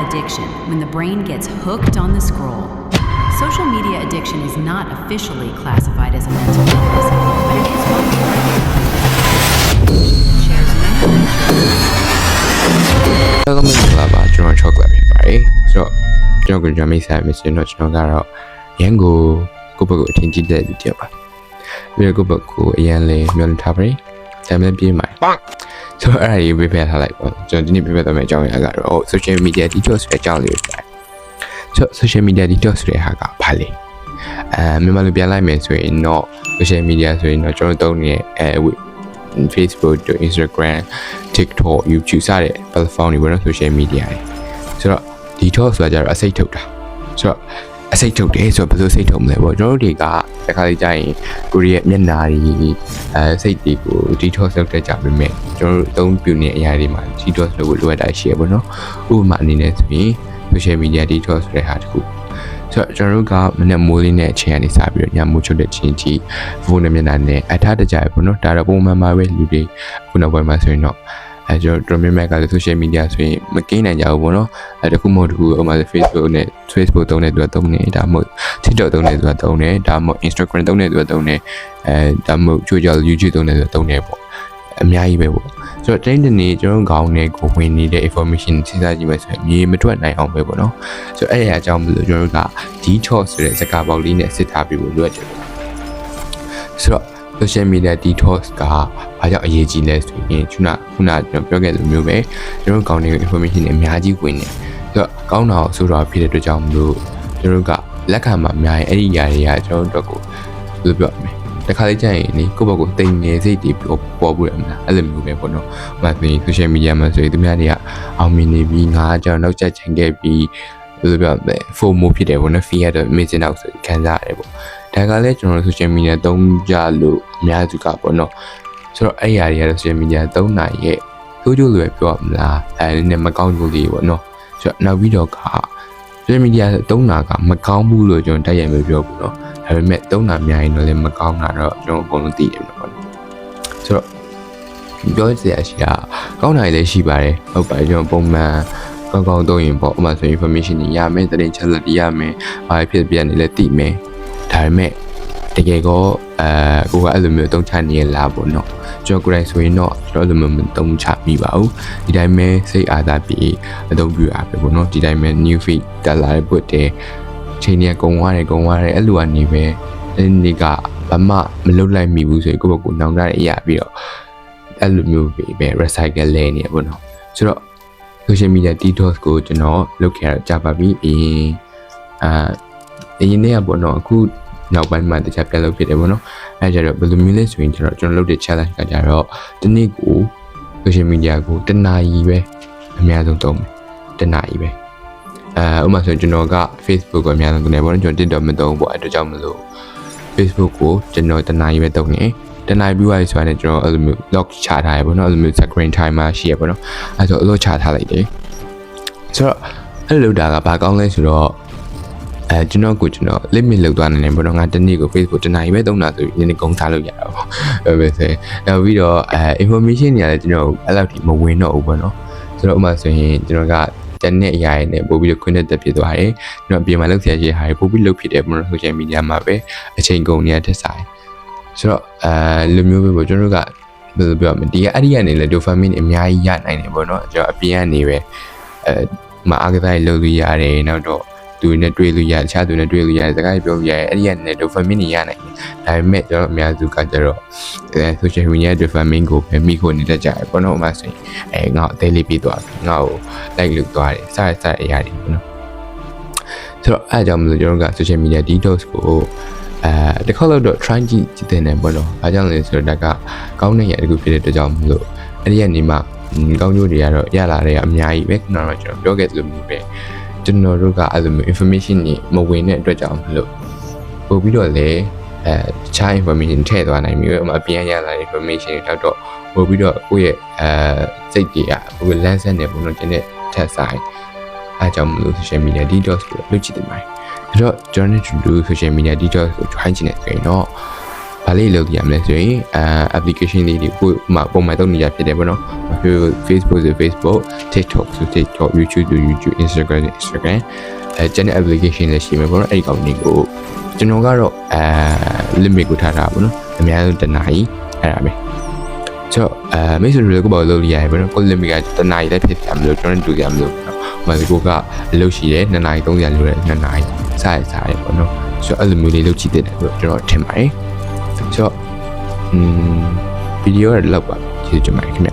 addiction when the brain gets hooked on the scroll. Social media addiction is not officially classified as a mental illness, but it is one we recognize. Shares many. တော့မင်္ဂလာပါကျွန်တော်ချော့ကလာဖြစ်ပါတယ်ဆိုတော့ကျွန်တော်ကမိတ်ဆက်မစင်တော့ကျွန်တော်ကတော့ရန်ကိုဘက်ကိုအထင်ကြီးတဲ့လူတယောက်ပါပြီးတော့ဘက်ကိုအရန်လေးမျောလင့်ထားပါတယ်ဒါမှပြေးမှာဆိုတော့အဲ့ဒါကြီးပြပြထားလိုက်ပေါ့ကျွန်တော်ဒီနေ့ပြပြတော့မယ့်အကြောင်းအရာကတော့ social media detox ဆိုတဲ့အကြောင်းလေးပဲဆို social media detox ဆိုတဲ့ဟာကဘာလဲမြန်မာလိုပြန်လိုက်မယ်ဆိုရင်တော့ social media ဆိုရင်တော့ကျွန်တော်သုံးနေတဲ့Facebook တို့ Instagram TikTok YouTube စတဲ့ platform တွေပေါ့နော် social media တွေဆိုတော့ detox ဆိုတာကြတော့အစိတ်ထုတ်တာဆိုတော့အစိတ်ထုတ်တယ်ဆိုတော့ဘယ်လိုစိတ်ထုတ်မလဲပေါ့ကျွန်တော်တို့တွေကတခါလေကြာရင်ကိုရီးယားမျက်နှာတွေစိတ်တွေကို detox လုပ်တတ်ကြပါမယ်ကျွန်တော်တို့အသုံးပြုနေတဲ့အရာတွေမှာ detox လုပ်ဖို့လိုအပ်တာရှိရပေါ့နော်ဥပမာအနေနဲ့ဆိုရင် social media detox ဆိုတဲ့ဟာတခုဆိုတော့ကျွန်တော်တို့ကမနေ့မိုးလေးနဲ့အချိန်ကနေစပြီးတော့ညမိုးချုပ်တဲ့ချင်းကြီးဖုန်းနဲ့မျက်နှာနဲ့အထားတကြရပေါ့နော်ဒါတော့ပုံမှန်ပါပဲလူတွေခုနောက်ပိုင်းမှာဆိုရင်တော့ကျွန်တော်တို့မြန်မာကလည်း social media ဆိုရင်မကင်းနိုင်ကြဘူးပေါ့နော်တခုမဟုတ်တခုဥပမာ Facebook နဲ့ Facebook သုံးတဲ့သူကသုံးနေဒါမှမဟုတ် TikTok သုံးတဲ့သူကသုံးတယ်ဒါမှမဟုတ် Instagram သုံးတဲ့သူကသုံးတယ်ဒါမှမဟုတ်ချို့ကြောင့် YouTube သုံးတဲ့သူကသုံးတယ်ပေါ့အများကြီးပဲပေါ့ဆိုတော့တိုင်းတနေ့ကျွန်တော်ခေါင်းနဲ့ကိုဝင်နေတဲ့ information စဉ်းစားကြည့်မယ်ဆိုရင်မြေမထွက်နိုင်အောင်ပဲပေါ့နော်ဆိုတော့အဲ့ဒီအကြောင်းမလို့ကျွန်တော်တို့က detox ဆိုတဲ့စကားပေါက်လေးနဲ့စစ်ထားပြီးလို့လိုအပ်တယ်ဆိုတော့ social media detox ကဘာကြောင့်အရေးကြီးလဲဆိုရင်ခုနကျွန်တော်ပြောခဲ့သလိုမျိုးပဲကျွန်တော်ခေါင်းနဲ့ information တွေအများကြီးဝင်နေဆိုတော့ကောင်းတာကိုဆိုတော့ဖြစ်တဲ့အတွက်ကြောင့်မလို့ကျွန်တော်တို့ကလက်ခံမှာအများကြီးအဲ့ဒီຢာတွေကကျွန်တော်တို့ကိုဘယ်လိုပြောမလဲတခါလေးကြာရင်လေကိုယ့်ဘက်ကိုတိမ်ငယ်စိတ်တွေပေါ်ဖို့ရမလားအဲ့လိုမျိုးပဲပေါ့နော်။ဥပမာဆိုရင် social media မှာဆိုရင်သူများတွေကအောင်မြင်နေပြီးငါကြောင့်နောက်ကျချင်ခဲ့ပြီးဘယ်လိုပြောမလဲ FOMO ဖြစ်တယ်ပေါ့နော် fear တော့ missing out ဆိုခံစားရတယ်ပေါ့။ဒါကလည်းကျွန်တော်တို့ social media သုံးကြလို့အများစုကပေါ့နော်။ဆိုတော့အဲ့ຢာတွေကတော့ social media သုံးနိုင်ရဲ့ဆိုးကျိုးလိုပဲပြောမလားအဲ့ဒီနဲ့မကောင်းကျိုးလေးပေါ့နော်။ဆိုတော့နောက်ပြီးတော့social media သုံးတာကမကောင်းဘူးလို့ကျွန်တော်တိုက်ရိုက်မပြောဘူးနော်။ဒါပေမဲ့သုံးတာများရင်တော့လည်းမကောင်းတာတော့ကျွန်တော်အကုန်လုံးသိတယ်ပေါ့နော်ဆိုတော့ပြောရစရာရှိတာကောင်းတာလည်းရှိပါတယ်ဟုတ်ပါတယ်ကျွန်တော်ပုံမှန်ကောင်းကောင်းသုံးရင်ပေါ့ဥပမာဆို information တွေရမယ်သတင်းချက်လက်တွေရမယ်ဘာဖြစ်ပြနေလဲသိမယ်ဒါပေမဲ့တကယ်ကောကိုကအဲ့လိုမျိုးသုံးချနေရလားပေါ့နော်ကျွန်တော်ကိုယ်တိုင်ဆိုရင်တော့ကျွန်တော်လိုမျိုးသုံးချမိပါဘူးဒီတိုင်းပဲစိတ်အားသာပြီးအသုံးပြုရပဲပေါ့နော်ဒီတိုင်းပဲ new feed တက်လာတဲ့ပုတ်တယ်ချိန်ကြီးကုံသွားတယ်အဲ့လိုကနေပဲအဲ့ဒီကဘာမှမလုပ်လိုက်မိဘူးဆိုရင်ကိုယ့်ဘက်ကိုနောင်တရရပြီးတော့အဲ့လိုမျိုးပဲ recycle လဲနေရပေါ့နော်ဆိုတော့ social media detox ကိုကျွန်တော်လုပ်ခဲ့ရကြပါပြီအရင်နေ့ကပေါ့နော်အခုနောက်ပိုင်းမှာတခြားပြန်လုပ်ဖြစ်တယ်ပေါ့နော်အဲ့ကြတော့ဘယ်လိုမျိုးလဲဆိုရင်ကျွန်တော်လုပ်တဲ့ challenge ကကြတော့ဒီနေ့ကို social media ကိုတနာရီပဲအများဆုံးသုံးမယ်တနာရီပဲဥပမာဆိုကျွန်တော်က Facebook ကိုအများဆုံးသုံးတယ်ပေါ့နော်ကျွန်တော် TikTok မသုံးဘူးပေါ့အဲ့တော့ကြောင့်မလို့ Facebook ကိုကျွန်တော်တနာရီပဲသုံးနေတနာရီပြီးသွားပြီဆိုရင်ကျွန်တော်အဲ့လိုမျိုး lock ချထားရပေါ့နော်အဲ့လိုမျိုး screen timer ရှိရပေါ့နော်အဲ့တော့အဲ့လိုချထားလိုက်တယ်ဆိုတော့အဲ့လိုတာကဘာကောင်းလဲဆိုတော့ကျွန်တော် limit လောက်သွားနေတယ်ပေါ့နော်ငါတနေ့ကို Facebook တနာရီပဲသုံးတာဆိုပြီးနည်းနည်းကုန်းစားလို့ရတာပေါ့အဲ့ပဲဆိုနောက်ပြီးတော့information တွေလည်းကျွန်တော်အဲ့လောက်ထိမဝင်တော့ဘူးပေါ့နော်ဆိုတော့ဥပမာဆိုရင်ကျွန်တော်ကတနေ့အရာတွေနဲ့ပို့ပြီးတော့ခွင့်တဲ့တက်ဖြစ်သွားတယ်ကျွန်တော်ပြင်မှာလောက်ဆရာကြီးဟာပို့ပြီးလုပ်ဖြစ်တယ်ပေါ့နော် social media မှာပဲအချိန်ကုန်နေရတဲ့ဆိုင်ဆိုတော့လူမျိုးပဲပေါ့ကျွန်တော်တို့ကဘယ်လိုပြောမလဲဒီအဲ့ဒီကနေလည်း dopamine အများကြီးရနိုင်တယ်ပေါ့နော်ကျွန်တော်အပြင်ကနေပဲမအားကစားလုပ်လို့ရတယ်နောက်တော့သူနဲ့တွေ့လို့ရတယ်တခြားသူနဲ့တွေ့လို့ရတယ်စကားပြောလို့ရတယ်အဲ့ဒီကနေ dopamine တွေရနိုင်တယ်ဒါပေမဲ့ကျွန်တော်အများစုကကျတော့social media dopamine ကိုပဲမိခိုနေတတ်ကြတယ်ပေါ့နော်ဥပမာဆိုရင်ငါ့အသေးလေးပြီးသွားပြီငါ့ကို like လုပ်သွားတယ်စတဲ့အရာတွေပေါ့နော်ဆိုတော့အဲ့အကြောင်းမလို့ကျွန်တော်က social media detox ကိုတခါတော့ try ကြည့်တဲ့နေပေါ့နော်။အားကြောင့်လဲဆိုတော့ဒါကကောင်းတဲ့ရတခုဖြစ်တဲ့အတွက်ကြောင့်မလို့အဲ့ဒီကနေမှကောင်းကျိုးတွေကတော့ရလာတဲ့အများကြီးပဲခုနကတော့ကျွန်တော်ပြောခဲ့သလိုမျိုးပဲကျွန်တော်တို့ကအဲ့လိုမျိုး information တွေမဝင်တဲ့အတွက်ကြောင့်မလို့ပို့ပြီးတော့လေတခြား information ထည့်သွားနိုင်ပြီ။အပြင်ရလာတဲ့ information တွေတော့ပို့ပြီးတော့ကိုယ့်ရဲ့စိတ်တွေကပို့လန်းဆန်းနေပုံတော့ကျတဲ့ထက်ဆိုင်အားကြောင့်မလို့ social media detox ကိုလုပ်ကြည့်တယ်မိုင်းအဲ့တော့ကျွန်တော်တို့ social media detox ကို try ချင်တယ်ဆိုရင်တော့ ဘာလေးလုပ်ကြရမလဲဆိုရင်application လေးတွေကိုပုံမှန်သုံးနေရဖြစ်တယ်ပေါ့နော် Facebook ဆို Facebook TikTok ဆို TikTok YouTube ဆို YouTube Instagram ဆို Instagram channel application လည်းရှိမှာပေါ့နော်အဲ့ဒီကောင်တွေကိုကျွန်တော်ကတော့limit ကိုထားတာပေါ့နော်အများဆုံးတစ်နာရီအဲ့ဒါပဲဆိုမိတ်ဆွေတွေကိုဘာလို့လုပ်ရရပေါ့နော်ကို limit ကတစ်နာရီလည်းဖြစ်ကြမလို့ကျွန်တော်တို့ကြမလို့မဒီကိုကအလုပ်ရှိတယ်2နာရီ300လို့2နာရီစားရပေါ့နော်ဆိုအဲ့လိုမျိုးလေးလုပ်ကြည့်တဲ့လို့ကျွန်တော်ထင်ပါတယ်ဆိုဗီဒီယိုရလောက်ပါကျေးဇူးတင်ပါတယ်ခင်ဗျ